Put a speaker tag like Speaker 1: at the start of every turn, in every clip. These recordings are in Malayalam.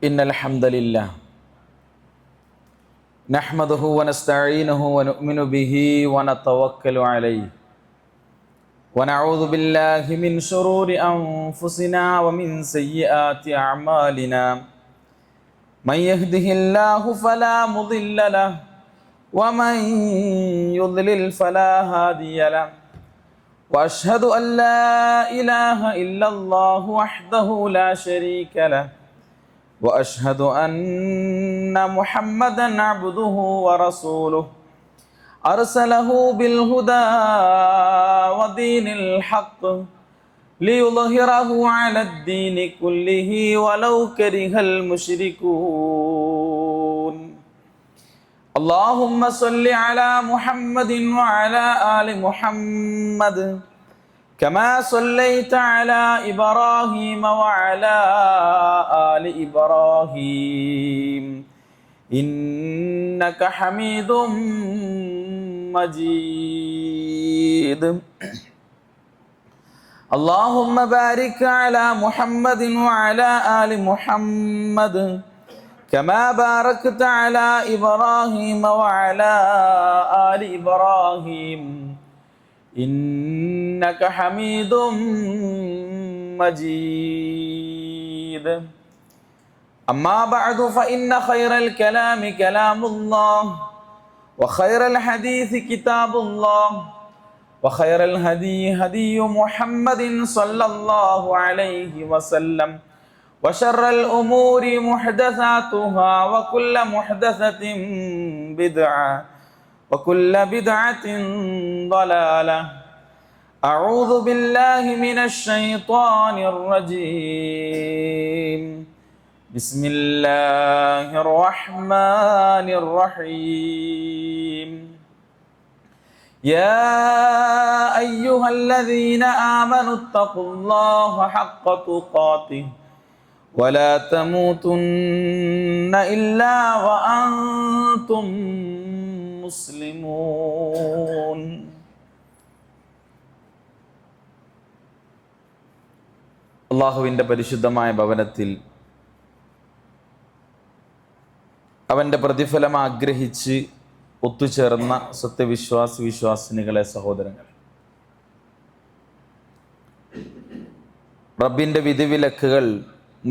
Speaker 1: إن الحمد لله نحمده ونستعينه ونؤمن به ونتوكل عليه ونعوذ بالله من شرور أنفسنا ومن سيئات أعمالنا من يهده الله فلا مضل له ومن يضلل فلا هادي له وأشهد أن لا إله إلا الله وحده لا شريك له وأشهد أن محمدًا عبده ورسوله أرسله بالهدى ودين الحق ليظهره على الدين كله ولو كره المشركون اللهم صل على محمد وعلى آل محمد كما صليت على إبراهيم وعلى آل إبراهيم إنك حميد مجيد اللهم بارك على محمد وعلى آل محمد كما باركت على إبراهيم وعلى آل إبراهيم إنك حميد مجيد أما بعد فإن خير الكلام كلام الله وخير الحديث كتاب الله وخير الهدي هدي محمد صلى الله عليه وسلم وشر الأمور محدثاتها وكل محدثة بدعة وكل بدعة ضلالة أعوذ بالله من الشيطان الرجيم بسم الله الرحمن الرحيم يا أيها الذين آمنوا اتقوا الله حق تقاته ولا تموتن إلا وأنتم മുസ്ലിമൂൻ. അള്ളാഹുവിൻ്റെ പരിശുദ്ധമായ ഭവനത്തിൽ അവൻ്റെ പ്രതിഫലം ആഗ്രഹിച്ച് ഒത്തുചേർന്ന വിശ്വാസിനികളെ സഹോദരങ്ങൾ, റബ്ബിൻ്റെ വിധിവിലക്കുകൾ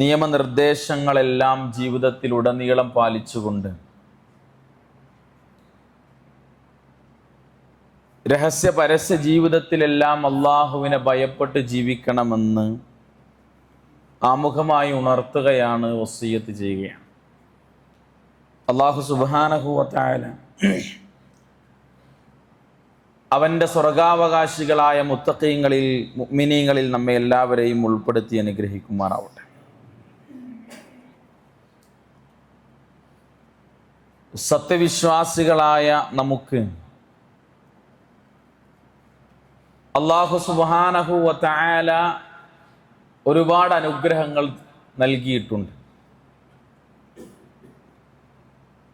Speaker 1: നിയമനിർദ്ദേശങ്ങളെല്ലാം ജീവിതത്തിലുടനീളം പാലിച്ചുകൊണ്ട് രഹസ്യ പരസ്യ ജീവിതത്തിലെല്ലാം അള്ളാഹുവിനെ ഭയപ്പെട്ട് ജീവിക്കണമെന്ന് ആമുഖമായി ഉണർത്തുകയാണ്, വസിയ്യത്ത് ചെയ്യുകയാണ്. അള്ളാഹു സുബ്ഹാനഹു വ തആല അവൻ്റെ സ്വർഗാവകാശികളായ മുത്തഖീങ്ങളിൽ മുഅ്മിനീങ്ങളിൽ നമ്മെ എല്ലാവരെയും ഉൾപ്പെടുത്തി അനുഗ്രഹിക്കുമാറാവട്ടെ. സത്യവിശ്വാസികളായ നമുക്ക് അല്ലാഹു സുബ്ഹാനഹു വ തആല ഒരുപാട് അനുഗ്രഹങ്ങൾ നൽകിയിട്ടുണ്ട്.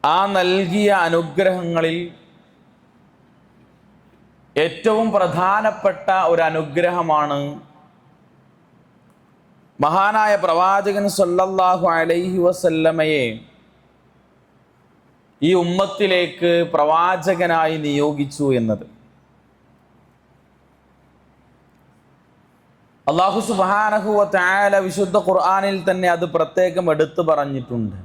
Speaker 1: ആ നൽകിയ അനുഗ്രഹങ്ങളിൽ ഏറ്റവും പ്രധാനപ്പെട്ട ഒരു അനുഗ്രഹമാണ് മഹാനായ പ്രവാചകൻ സല്ലല്ലാഹു അലൈഹി വസല്ലമയെ ഈ ഉമ്മത്തിലേക്ക് പ്രവാചകനായി നിയോഗിച്ചു എന്നത്. അല്ലാഹു സുബ്ഹാനഹു വ തആല വിശുദ്ധ ഖുർആനിൽ തന്നെ അത് പ്രത്യേകം എടുത്തു പറഞ്ഞിട്ടുണ്ട്.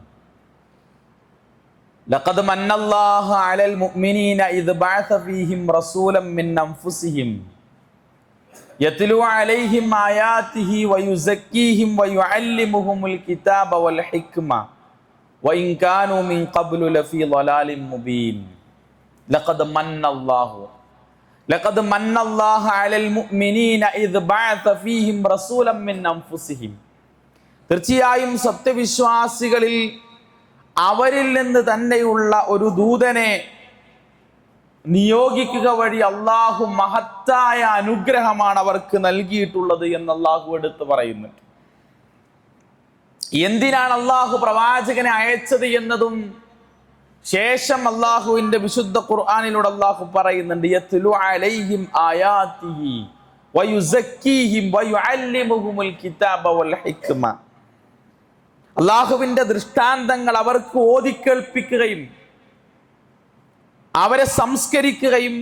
Speaker 1: ലഖദ് മന്നല്ലാഹു അലൽ മുഅ്മിനീന ഇദ് ബഅസ ഫീഹിം റസൂലൻ മിൻ അൻഫുസിഹിം യത്ലു അലൈഹിം ആയാതിഹി വയുസക്കീഹിം വയുഅല്ലിമുഹുമുൽ കിതാബ വൽ ഹിക്മ വഇൻ കാനൂ മിൻ ഖബ്ലു ലഫീ ളലാലിൻ മുബീൻ. ലഖദ് മന്നല്ലാഹു അലൽ മുഅ്മിനീന ഇദ് ബഅസ ഫീഹിം റസൂലൻ മിൻ അൻഫുസിഹിം. തീർച്ചയായും സത്യവിശ്വാസികളിൽ അവരിൽ നിന്ന് തന്നെയുള്ള ഒരു ദൂതനെ നിയോഗിക്കുക വഴി അള്ളാഹു മഹത്തായ അനുഗ്രഹമാണ് അവർക്ക് നൽകിയിട്ടുള്ളത് എന്ന് അള്ളാഹു എടുത്ത് പറയുന്നുണ്ട്. എന്തിനാണ് അള്ളാഹു പ്രവാചകനെ അയച്ചത് എന്നതും ശേഷം അള്ളാഹുവിന്റെ വിശുദ്ധ ഖുർആനിലൂടെ അള്ളാഹു പറയുന്നുണ്ട്. യത്ലു അലൈഹിം ആയാതിഹി വയുസക്കീഹിം വയുഅല്ലിമുഹുമുൽ കിതാബ വൽ ഹിക്മ. അള്ളാഹുവിന്റെ ദൃഷ്ടാന്തങ്ങൾ അവർക്ക് ഓതിക്കേൾപ്പിക്കുകയും അവരെ സംസ്കരിക്കുകയും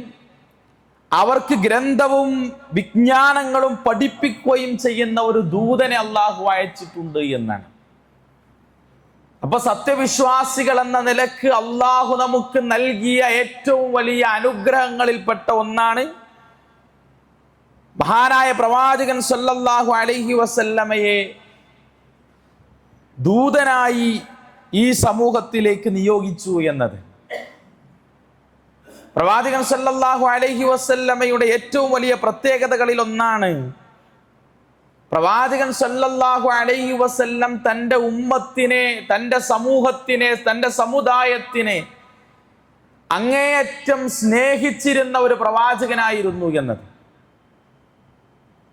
Speaker 1: അവർക്ക് ഗ്രന്ഥവും വിജ്ഞാനങ്ങളും പഠിപ്പിക്കുകയും ചെയ്യുന്ന ഒരു ദൂതനെ അള്ളാഹു അയച്ചിട്ടുണ്ട് എന്നാണ്. അപ്പൊ സത്യവിശ്വാസികൾ എന്ന നിലക്ക് അള്ളാഹു നമുക്ക് നൽകിയ ഏറ്റവും വലിയ അനുഗ്രഹങ്ങളിൽപ്പെട്ട ഒന്നാണ് മഹാനായ പ്രവാചകൻ സല്ലല്ലാഹു അലൈഹി വസല്ലമയെ ദൂതനായി ഈ സമൂഹത്തിലേക്ക് നിയോഗിച്ചു എന്നത്. പ്രവാചകൻ സല്ലല്ലാഹു അലൈഹി വസല്ലമയുടെ ഏറ്റവും വലിയ പ്രത്യേകതകളിൽ ഒന്നാണ് പ്രവാചകൻ സല്ലല്ലാഹു അലൈഹി വസല്ലം തൻ്റെ ഉമ്മത്തിനെ, തൻ്റെ സമൂഹത്തിനെ, തൻ്റെ സമുദായത്തിനെ അങ്ങേയറ്റം സ്നേഹിച്ചിരുന്ന ഒരു പ്രവാചകനായിരുന്നു എന്നത്.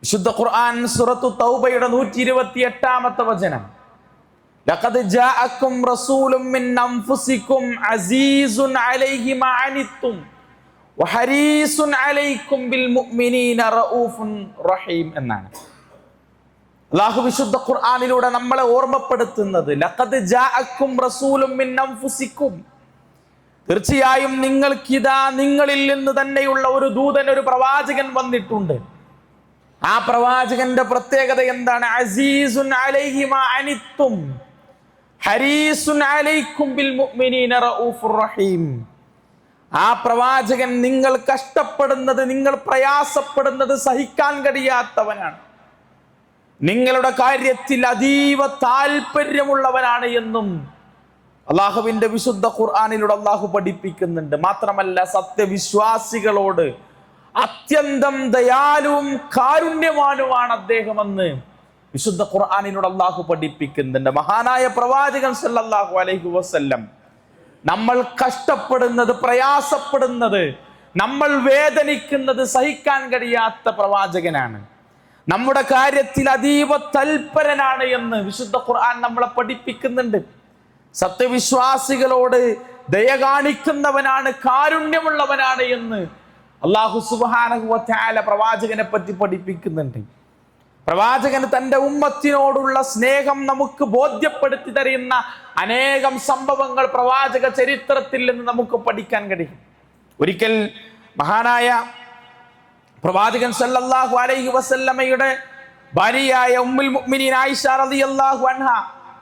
Speaker 1: വിശുദ്ധ ഖുർആൻ സൂറത്തു തൗബയുടെ 128-ാമത്തെ വചനം, ലഖദ് ജാഅക്കും റസൂലും മിൻ അൻഫുസിക്കും അസീസുൻ അലൈഹി മാ അനിത്തും വഹരീസുൻ അലൈക്കും ബിൽ മുഅ്മിനീന റഊഫുൻ റഹീം എന്നാണ്. അല്ലാഹു വിശുദ്ധ ഖുർആനിലൂടെ നമ്മളെ ഓർമ്മപ്പെടുത്തുന്നത് ലഖദ് ജാഅക്കും റസൂലും മിൻ അൻഫുസിക്കും, തീർച്ചയായും നിങ്ങൾക്കിതാ നിങ്ങളിൽ നിന്ന് തന്നെയുള്ള ഒരു ദൂതൻ, ഒരു പ്രവാചകൻ വന്നിട്ടുണ്ട്. ആ പ്രവാചകന്റെ പ്രത്യേകത എന്താണ്? അസീസുൻ അലൈഹി മാ അനിത്തും ഹരീസുൻ അലൈക്കും ബിൽ മുഅ്മിനീന റഊഫുർ റഹീം. ആ പ്രവാചകൻ നിങ്ങൾ കഷ്ടപ്പെടുന്നത്, നിങ്ങൾ പ്രയാസപ്പെടുന്നത് സഹിക്കാൻ കഴിയാത്തവനാണ്, നിങ്ങളുടെ കാര്യത്തിൽ അതീവ താല്പര്യമുള്ളവനാണ് എന്നും അള്ളാഹുവിന്റെ വിശുദ്ധ ഖുർആനിലൂടെ അള്ളാഹു പഠിപ്പിക്കുന്നുണ്ട്. മാത്രമല്ല സത്യവിശ്വാസികളോട് അത്യന്തം ദയാലുവും കാരുണ്യവാനുമാണ് അദ്ദേഹമെന്ന് വിശുദ്ധ ഖുർആനിലൂടെ അള്ളാഹു പഠിപ്പിക്കുന്നുണ്ട്. മഹാനായ പ്രവാചകൻ സല്ലല്ലാഹു അലൈഹി വസല്ലം നമ്മൾ കഷ്ടപ്പെടുന്നത്, പ്രയാസപ്പെടുന്നത്, നമ്മൾ വേദനിക്കുന്നത് സഹിക്കാൻ കഴിയാത്ത പ്രവാചകനാണ്, നമ്മുടെ കാര്യത്തിൽ അതീവ തൽപരനാണ് എന്ന് വിശുദ്ധ ഖുർആൻ നമ്മളെ പഠിപ്പിക്കുന്നുണ്ട്. സത്യവിശ്വാസികളോട് ദയ കാണിക്കുന്നവനാണ്, കാരുണ്യമുള്ളവനാണ് എന്ന് അല്ലാഹു സുബ്ഹാനഹു വ തആല പ്രവാചകനെ പറ്റി പഠിപ്പിക്കുന്നുണ്ട്. പ്രവാചകന് തൻ്റെ ഉമ്മത്തിനോടുള്ള സ്നേഹം നമുക്ക് ബോധ്യപ്പെടുത്തി തരുന്ന അനേകം സംഭവങ്ങൾ പ്രവാചക ചരിത്രത്തിൽ നിന്ന് നമുക്ക് പഠിക്കാൻ കഴിയും. ഒരിക്കൽ മഹാനായ പ്രവാചകൻ സല്ലല്ലാഹു അലൈഹി വസല്ലമയുടെ ഭാര്യയായ ഉമ്മുൽ മുഅ്മിനീൻ ആയിഷ റളിയല്ലാഹു അൻഹ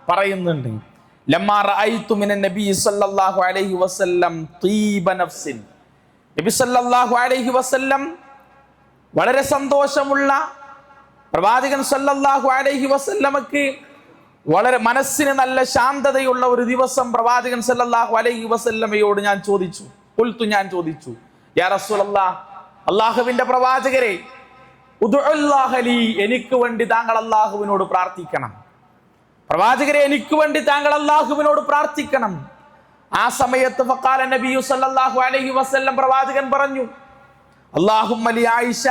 Speaker 1: പറയുന്നുണ്ട്, ലമ്മാ റഅയ്തു മിനൻ നബി സല്ലല്ലാഹു അലൈഹി വസല്ലം തീബ നഫ്സിൻ, നബി സല്ലല്ലാഹു അലൈഹി വസല്ലം വളരെ സന്തോഷമുള്ള പ്രവാചകൻ സല്ലല്ലാഹു അലൈഹി വസല്ലമക്ക് വളരെ മനസ്സിന് നല്ല ശാന്തതയുള്ള ഒരു ദിവസം പ്രവാചകൻ സല്ലല്ലാഹു അലൈഹി വസല്ലമയോട് ഞാൻ ചോദിച്ചു, യാ റസൂലല്ലാഹ്, അള്ളാഹുവിന്റെ പ്രവാചകരെ, ഉദ്ഉല്ലാഹ ലീ, എനിക്ക് വേണ്ടി താങ്കൾ അള്ളാഹുവിനോട് പ്രാർത്ഥിക്കണം. പ്രവാചകരെ, എനിക്ക് വേണ്ടി താങ്കൾ അള്ളാഹുവിനോട് പ്രാർത്ഥിക്കണം. ആ സമയത്ത് ഫഖാല നബിയു സല്ലല്ലാഹു അലൈഹി വസല്ലം, പ്രവാചകൻ പറഞ്ഞു, അല്ലാഹുമ്മ ലി ആയിഷ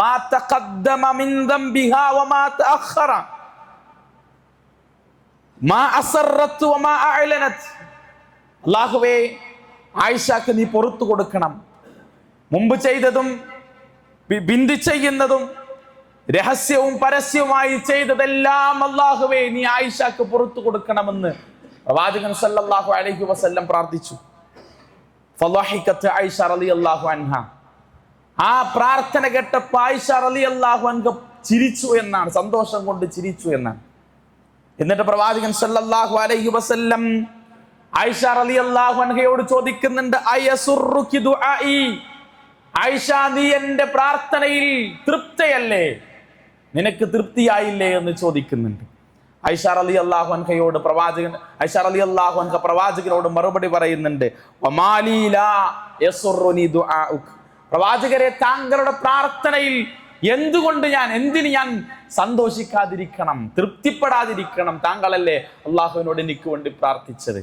Speaker 1: മാ തഖദ്ദമ മിൻ ദംബിഹാ വമാ തഅഖറ മാ അസറത് വമാ അഅലനത്. അല്ലാഹുവേ, ആയിഷക്ക് നീ പുറത്തു കൊടുക്കണം, മുമ്പ് ചെയ്തതും ബിന്ദി ചെയ്യുന്നതും രഹസ്യവും പരസ്യവുമായി ചെയ്തതെല്ലാം അല്ലാഹുവേ നീ ആയിഷക്ക് പുറത്തു കൊടുക്കണമെന്ന് പ്രവാചകൻ സല്ലല്ലാഹു അലൈഹി വസല്ലം പ്രാർത്ഥിച്ചു. ഫളഹിഖത് ആയിഷ റളിയല്ലാഹു അൻഹ, ആ പ്രാർത്ഥന കേട്ടപ്പോൾ ആയിഷ റളിയല്ലാഹു അൻഹ ചിരിച്ചു എന്നാണ്, സന്തോഷം കൊണ്ട് ചിരിച്ചു എന്നാണ്. എന്നിട്ട് പ്രവാചകൻ സല്ലല്ലാഹു അലൈഹി വസല്ലം ആയിഷ റളിയല്ലാഹു അൻഹയോട് ചോദിക്കുന്നുണ്ട്, അയസുറുകി ദുആഇ, ആയിഷ നീ എൻ്റെ പ്രാർത്ഥനയിൽ തൃപ്തയല്ലേ, നിനക്ക് തൃപ്തിയായില്ലേ എന്ന് ചോദിക്കുന്നുണ്ട്. ആയിഷ റളിയല്ലാഹു അൻഹയോട് പ്രവാചകനോട് മറുപടി പറയുന്നുണ്ട്, വമാലി ലാ യസുറുനി ദുആഉക, പ്രവാചകരെ, താങ്കളുടെ പ്രാർത്ഥനയിൽ എന്തിന് ഞാൻ സന്തോഷിക്കാതിരിക്കണം, തൃപ്തിപ്പെടാതിരിക്കണം? താങ്കളല്ലേ അള്ളാഹുവിനോട് എനിക്ക് വേണ്ടി പ്രാർത്ഥിച്ചത്.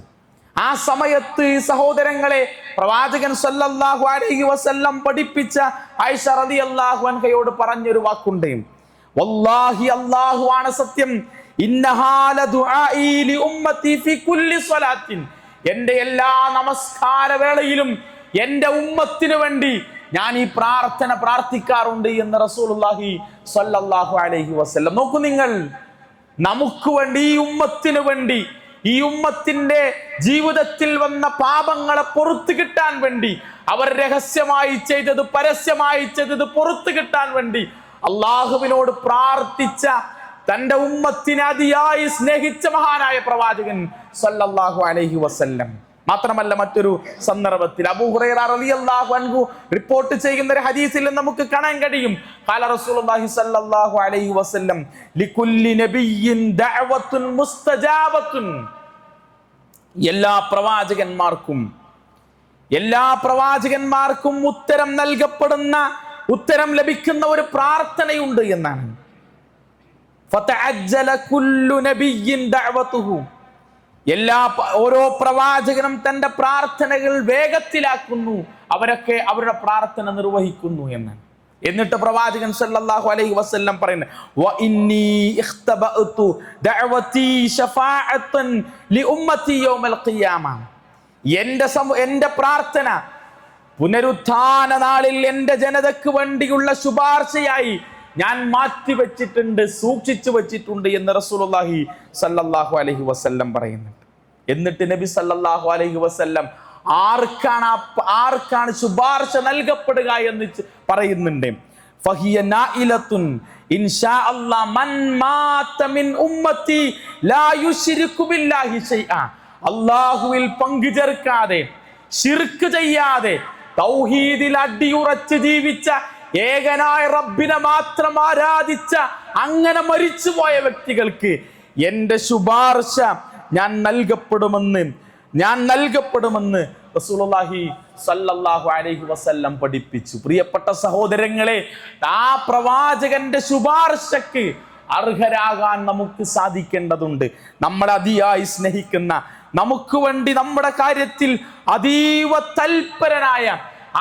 Speaker 1: ആ സമയത്ത് സഹോദരങ്ങളെ, പ്രവാചകൻ സല്ലല്ലാഹു അലൈഹി വസല്ലം പഠിപ്പിച്ച ആയിഷ റളിയല്ലാഹു അൻഹയോട് പറഞ്ഞൊരു വാക്കുണ്ട്, വല്ലാഹി, അല്ലാഹുവാണ് സത്യം, ഇന്നഹാ ലദുആഇ ലി ഉമ്മത്തി ഫി കുല്ലി സ്വലാത്തിൻ, എൻ്റെ എല്ലാ നമസ്കാര വേളയിലും എൻ്റെ ഉമ്മത്തിനു വേണ്ടി ഞാൻ ഈ പ്രാർത്ഥന പ്രാർത്ഥിക്കാറുണ്ട് എന്ന് റസൂലുള്ളാഹി സ്വല്ലല്ലാഹു അലൈഹി വസല്ലം. നോക്കൂ നിങ്ങൾ, നമുക്ക് വേണ്ടി, ഈ ഉമ്മത്തിനു വേണ്ടി ഈ ഉമ്മത്തിന്റെ ജീവിതത്തിൽ വന്ന പാപങ്ങളെ പുറത്തു കിട്ടാൻ വേണ്ടി, അവർ രഹസ്യമായി ചെയ്തത് പരസ്യമായി ചെയ്തത് പുറത്തു കിട്ടാൻ വേണ്ടി അള്ളാഹുവിനോട് പ്രാർത്ഥിച്ച, തന്റെ ഉമ്മത്തിനെ അതിയായി സ്നേഹിച്ച മഹാനായ പ്രവാചകൻ സല്ലല്ലാഹു അലൈഹി വസല്ലം. മാത്രമല്ല, മറ്റൊരു സന്ദർഭത്തിൽ അബൂ ഹുറൈറ റളിയല്ലാഹു അൻഹു റിപ്പോർട്ട് ചെയ്യുന്ന ഒരു ഹദീസിൽ നമുക്ക് കാണാൻ കഴിയും, ഖാല റസൂലുള്ളാഹി സ്വല്ലല്ലാഹു അലൈഹി വസല്ലം ലികുല്ലി നബിയ്യിൻ ദഅവത്തുൻ മുസ്തജാബത്തുൻ. എല്ലാ പ്രവാചകന്മാർക്കും ഉത്തരം നൽകപ്പെടുന്ന, ഉത്തരം ലഭിക്കുന്ന ഒരു പ്രാർത്ഥനയുണ്ട് എന്നാണ്. ഫതഅജ്ജല കുല്ലു നബിയ്യിൻ ദഅവതുഹു. ഓരോ പ്രവാചകനും തന്റെ പ്രാർത്ഥനകൾ വേഗത്തിലാക്കുന്നു, അവരൊക്കെ അവരുടെ പ്രാർത്ഥന നിർവഹിക്കുന്നു എന്നാണ്. എന്നിട്ട് പ്രവാചകൻ സല്ലല്ലാഹു അലൈഹി വസല്ലം പറയുന്നത്, വ ഇന്നി ഇഖ്തബഅതു ദഅവതി ശഫാഅത്തൻ ലിഉമ്മതി യൗമൽ ഖിയാമ. എന്റെ പ്രാർത്ഥന പുനരുത്ഥാന നാളിൽ എന്റെ ജനതയ്ക്ക് വേണ്ടിയുള്ള ശുപാർശയായി ഞാൻ മാറ്റിവെച്ചിട്ടുണ്ട്, സൂക്ഷിച്ചു വെച്ചിട്ടുണ്ട് എന്ന് റസൂലുള്ളാഹി സല്ലല്ലാഹു അലൈഹി വസല്ലം പറയുന്നുണ്ട്. എന്നിട്ട് നബി സല്ലല്ലാഹു അലൈഹി വസല്ലം ആർക്കാണ് ശുപാർശ നൽകപ്പെടുക എന്ന് പറയുന്നുണ്ട്. ഫഹിയ നായിലത്തുൻ ഇൻഷാ അല്ലാഹ് മൻ മാത മിൻ ഉമ്മത്തി ലാ യുശ്രികു ബില്ലാഹി ശൈഅ. അല്ലാഹുവിൽ പങ്കു ചേർക്കാതെ, ശിർക്ക് ചെയ്യാതെ, തൗഹീദിൽ അടിയുറച്ച് ജീവിച്ച, ഏകനായ റബ്ബിനെ മാത്രം ആരാധിച്ച അങ്ങനെ മരിച്ചുപോയ വ്യക്തികൾക്ക് എന്റെ ശുപാർശ ഞാൻ നൽകപ്പെടുമെന്ന് റസൂലുള്ളാഹി സല്ലല്ലാഹു അലൈഹി വസല്ലം പഠിപ്പിച്ചു. പ്രിയപ്പെട്ട സഹോദരങ്ങളെ, ആ പ്രവാചകന്റെ ശുപാർശക്ക് അർഹരാകാൻ നമുക്ക് സാധിക്കേണ്ടതുണ്ട്. നമ്മളെ അതിയായി സ്നേഹിക്കുന്ന, നമുക്ക് വേണ്ടി നമ്മുടെ കാര്യത്തിൽ അതീവ തൽപരനായ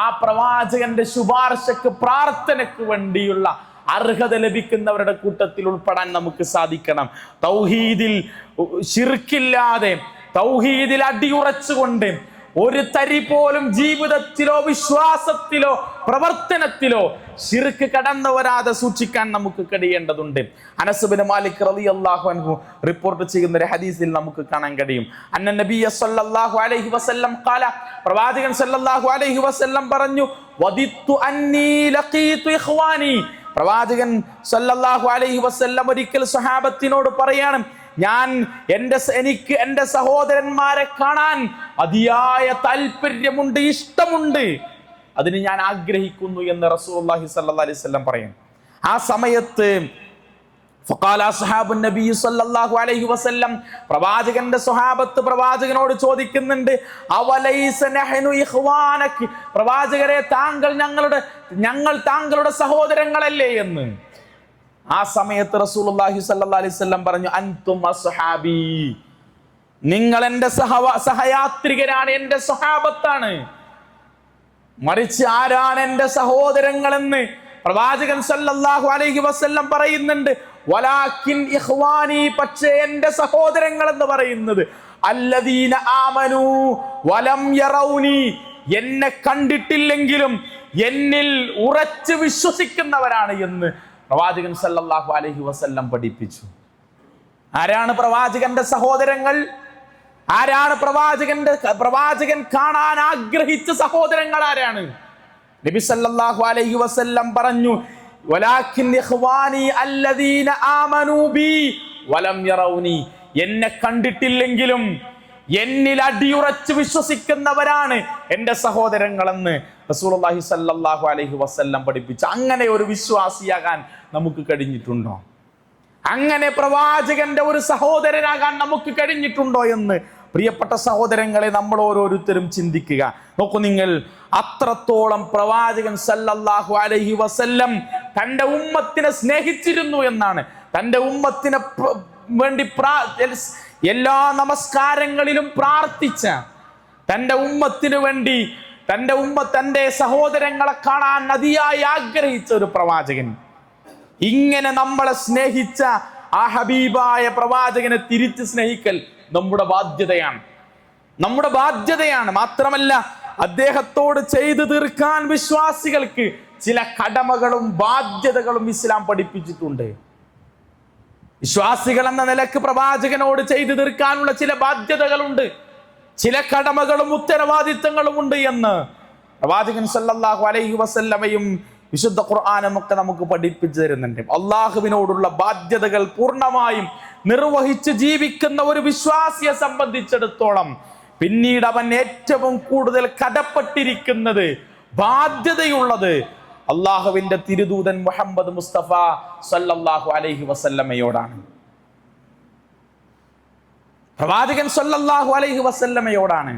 Speaker 1: ആ പ്രവാചകന്റെ ശുപാർശക്ക്, പ്രാർത്ഥനയ്ക്ക് വേണ്ടിയുള്ള അർഹത ലഭിക്കുന്നവരുടെ കൂട്ടത്തിൽ ഉൾപ്പെടാൻ നമുക്ക് സാധിക്കണം. തൗഹീദിൽ ശിർക്കില്ലാതെ, തൗഹീദിൽ അടിയുറച്ചുകൊണ്ട്, ഒരു തരി പോലും ജീവിതത്തിലോ വിശ്വാസത്തിലോ പ്രവർത്തനത്തിലോ ശിർക്ക് കടന്നു വരാതെ സൂക്ഷിക്കാൻ നമുക്ക് കഴിയേണ്ടതുണ്ട്. അനസ് ബിൻ മാലിക് റളിയല്ലാഹു അൻഹു റിപ്പോർട്ട് ചെയ്യുന്ന ഒരു ഹദീസിൽ നമുക്ക് കാണാൻ കഴിയും, അന്ന നബിയ സല്ലല്ലാഹു അലൈഹി വസല്ലം ഖാല, പ്രവാചകൻ സല്ലല്ലാഹു അലൈഹി വസല്ലം പറഞ്ഞു, വദിത്തു അന്നീ ലഖീതു ഇഖ്വാനി. പ്രവാചകൻ സല്ലല്ലാഹു അലൈഹി വസല്ലം ഒരിക്കൽ സ്വഹാബത്തിനോട് പറയാണ്, എനിക്ക് എന്റെ സഹോദരന്മാരെ കാണാൻ അതിയായ താല്പര്യമുണ്ട്, ഇഷ്ടമുണ്ട്, അതിന് ഞാൻ ആഗ്രഹിക്കുന്നു എന്ന് റസൂലുള്ളാഹി സ്വല്ലല്ലാഹു അലൈഹി വസല്ലം പറയും. ആ സമയത്ത് ഫഖാല അസ്ഹാബുൻ നബി സ്വല്ലല്ലാഹു അലൈഹി വസല്ലം, പ്രവാചകന്റെ സ്വഹാബത്ത് പ്രവാചകനോട് ചോദിക്കുന്നുണ്ട്, അവലൈസ നഹ്നു ഇഖ്വാനക്, പ്രവാചകരെ ഞങ്ങൾ താങ്കളുടെ സഹോദരങ്ങളല്ലേ എന്ന്. ആ സമയത്ത് റസൂലുള്ളാഹി സ്വല്ലല്ലാഹു അലൈഹി വസല്ലം പറഞ്ഞു, അൻതും അസ്ഹാബി, നിങ്ങൾ എന്റെ സഹയാത്രികരാണ്, എന്റെ സ്വഹാബത്താണ്. മറിച്ച് ആരാണ് എന്റെ സഹോദരങ്ങളെന്ന് പ്രവാചകൻ സല്ലല്ലാഹു അലൈഹി വസല്ലം പറയുന്നുണ്ട്, വലാകിൻ ഇഖ്വാനി, പക്ഷേ എന്റെ സഹോദരങ്ങൾ എന്ന് പറയുന്നത് അല്ലദീന ആമനു വലം യറൗനി, എന്നെ കണ്ടിട്ടില്ലെങ്കിലും എന്നിൽ ഉറച്ചു വിശ്വസിക്കുന്നവരാണ് എന്ന് പ്രവാചകൻ സല്ലല്ലാഹു അലൈഹി വസല്ലം പഠിപ്പിച്ചു. ആരാണ് പ്രവാചകന്റെ സഹോദരങ്ങൾ? ആരാണ് പ്രവാചകൻ കാണാൻ ആഗ്രഹിച്ച സഹോദരങ്ങൾ ആരാണ്? നബി സല്ലല്ലാഹു അലൈഹി വസല്ലം പറഞ്ഞു, വലാകിൻ ഇഖ്വാനി അല്ലദീന ആമനൂ ബി വലം യറൗനി, എന്നെ കണ്ടിട്ടില്ലെങ്കിലും എന്നിൽ അടിയുറച്ച് വിശ്വസിക്കുന്നവരാണ് എന്റെ സഹോദരങ്ങളെന്ന് റസൂലുള്ളാഹി സ്വല്ലല്ലാഹു അലൈഹി വസല്ലം പഠിപ്പിച്ചു. അങ്ങനെ ഒരു വിശ്വാസിയാകാൻ നമുക്ക് കഴിഞ്ഞിട്ടുണ്ടോ? അങ്ങനെ പ്രവാചകന്റെ ഒരു സഹോദരനാകാൻ നമുക്ക് കഴിഞ്ഞിട്ടുണ്ടോ എന്ന് പ്രിയപ്പെട്ട സഹോദരങ്ങളെ നമ്മൾ ഓരോരുത്തരും ചിന്തിക്കുക. നോക്കൂ നിങ്ങൾ, അത്രത്തോളം പ്രവാചകൻ സല്ലല്ലാഹു അലൈഹി വസല്ലം തന്റെ ഉമ്മത്തിനെ സ്നേഹിച്ചിരുന്നു എന്നാണ്. തന്റെ ഉമ്മത്തിനെ വേണ്ടി എല്ലാ നമസ്കാരങ്ങളിലും പ്രാർത്ഥിച്ച, തന്റെ ഉമ്മത്തിനു വേണ്ടി തന്റെ സഹോദരങ്ങളെ കാണാൻ അതിയായി ആഗ്രഹിച്ച ഒരു പ്രവാചകൻ. ഇങ്ങനെ നമ്മളെ സ്നേഹിച്ച ആ ഹബീബായ പ്രവാചകനെ തിരിച്ച് സ്നേഹിക്കൽ നമ്മുടെ ബാധ്യതയാണ്. മാത്രമല്ല, അദ്ദേഹത്തോട് ചെയ്തു തീർക്കാൻ വിശ്വാസികൾക്ക് ചില കടമകളും ബാധ്യതകളും ഇസ്ലാം പഠിപ്പിച്ചിട്ടുണ്ട്. വിശ്വാസികൾ എന്ന നിലക്ക് പ്രവാചകനോട് ചെയ്തു തീർക്കാനുള്ള ചില ബാധ്യതകളുണ്ട്, ചില കടമകളും ഉത്തരവാദിത്തങ്ങളും ഉണ്ട് എന്ന് പ്രവാചകൻ സല്ലല്ലാഹു അലൈഹി വസല്ലമയും വിശുദ്ധ ഖുർആനും ഒക്കെ നമുക്ക് പഠിപ്പിച്ചു തരുന്നുണ്ട്. അള്ളാഹുവിനോടുള്ള ബാധ്യതകൾ പൂർണ്ണമായും നിർവഹിച്ച് ജീവിക്കുന്ന ഒരു വിശ്വാസിയെ സംബന്ധിച്ചിടത്തോളം പിന്നീട് അവൻ ഏറ്റവും കൂടുതൽ കടപ്പെട്ടിരിക്കുന്നത്, ബാധ്യതയുള്ളത് അള്ളാഹുവിന്റെ തിരുദൂതൻ മുഹമ്മദ് മുസ്തഫ സല്ലല്ലാഹു അലൈഹി വസല്ലമയോടാണ്. പ്രവാചകൻ സല്ലല്ലാഹു അലൈഹി വസല്ലമയോടാണ്.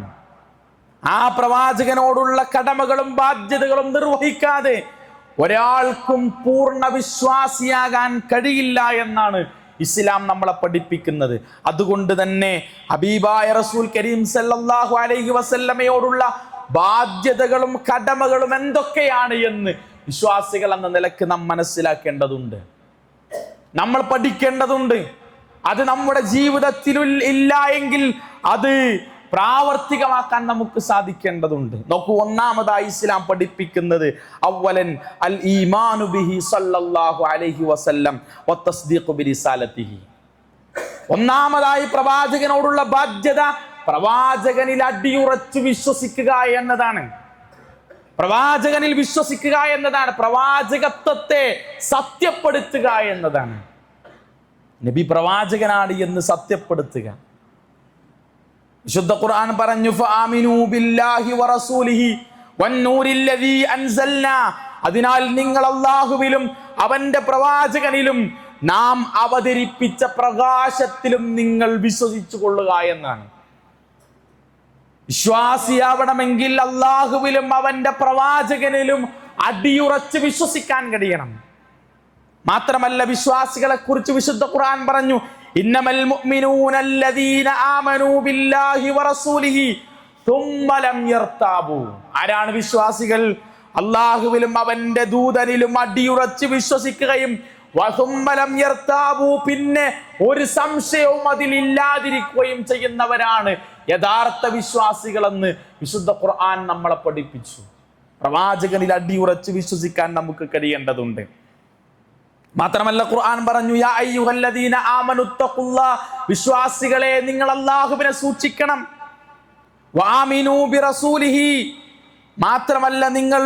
Speaker 1: ആ പ്രവാചകനോടുള്ള കടമകളും ബാധ്യതകളും നിർവഹിക്കാതെ ഒരാൾക്കും പൂർണ്ണ വിശ്വാസിയാകാൻ കഴിയില്ല എന്നാണ് ഇസ്ലാം നമ്മളെ പഠിപ്പിക്കുന്നത്. അതുകൊണ്ട് തന്നെ ഹബീബായ റസൂൽ കരീം സല്ലല്ലാഹു അലൈഹി വസല്ലമയോടുള്ള ബാധ്യതകളും കടമകളും എന്തൊക്കെയാണ് എന്ന് വിശ്വാസികൾ എന്ന നിലക്ക് നാം മനസ്സിലാക്കേണ്ടതുണ്ട്, നമ്മൾ പഠിക്കേണ്ടതുണ്ട്. അത് നമ്മുടെ ജീവിതത്തിൽ ഇല്ല എങ്കിൽ അത് പ്രാവർത്തികമാക്കാൻ നമുക്ക് സാധിക്കേണ്ടതുണ്ട്. നോക്കൂ, ഒന്നാമതായി ഇസ്ലാം പഠിപ്പിക്കുന്നത് അവലൻ അൽ ഈമാനു ബിഹി സല്ലല്ലാഹു അലൈഹി വസല്ലം വതസ്ദീഖു ബിരിസാലതിഹി. ഒന്നാമതായി പ്രവാചകനോടുള്ള ബാധ്യത പ്രവാചകനിൽ അടിയുറച്ചു വിശ്വസിക്കുക എന്നതാണ്. പ്രവാചകനിൽ വിശ്വസിക്കുക എന്നതാണ്, പ്രവാചകത്വത്തെ സത്യപ്പെടുത്തുക എന്നതാണ്. നബി പ്രവാചകനാണ് എന്ന് സത്യപ്പെടുത്തുക. വിശുദ്ധ ഖുർആൻ പറഞ്ഞു ഫആമിനൂ ബില്ലാഹി വറസൂലിഹി വന്നൂരില്ലദീ അൻസൽനാ. അതിനാൽ നിങ്ങൾ അല്ലാഹുവിലും അവന്റെ പ്രവാചകനിലും നാം അവതരിപ്പിച്ച പ്രകാശത്തിലും നിങ്ങൾ വിശ്വസിച്ചു കൊള്ളുക എന്നാണ്. വിശ്വാസിയാവണമെങ്കിൽ അല്ലാഹുവിലും അവന്റെ പ്രവാചകനിലും അടിയുറച്ച് വിശ്വസിക്കാൻ കഴിയണം. മാത്രമല്ല, വിശ്വാസികളെ കുറിച്ച് വിശുദ്ധ ഖുർആൻ പറഞ്ഞു ഇന്നമൽ മുഅ്മിനൂന അല്ലദീന ആമനൂ ബില്ലാഹി വറസൂലിഹി തുമ്മ ലം യർതാബു. ആരാണ് വിശ്വാസികൾ? അല്ലാഹുവിലും അവന്റെ ദൂതനിലും അടിയുറച്ച് വിശ്വസിക്കുകയും വതുമ്മ ലം യർതാബു, പിന്നെ ഒരു സംശയവും അതിലില്ലാതിരിക്കുകയും ചെയ്യുന്നവരാണ് യഥാർത്ഥ വിശ്വാസികളെന്ന് വിശുദ്ധ ഖുർആൻ നമ്മളെ പഠിപ്പിച്ചു. പ്രവാചകനിൽ അടിയുറച്ച് വിശ്വസിക്കാൻ നമുക്ക് കഴിയേണ്ടതുണ്ട്. മാത്രമല്ല, ഖുർആൻ പറഞ്ഞു യാ അയ്യുഹല്ലദീന ആമനു തഖുല്ലാഹ്, വിശ്വാസികളെ നിങ്ങൾ അല്ലാഹുവിനെ സൂക്ഷിക്കണം. വആമിനൂ ബിറസൂലിഹി, മാത്രമല്ല നിങ്ങൾ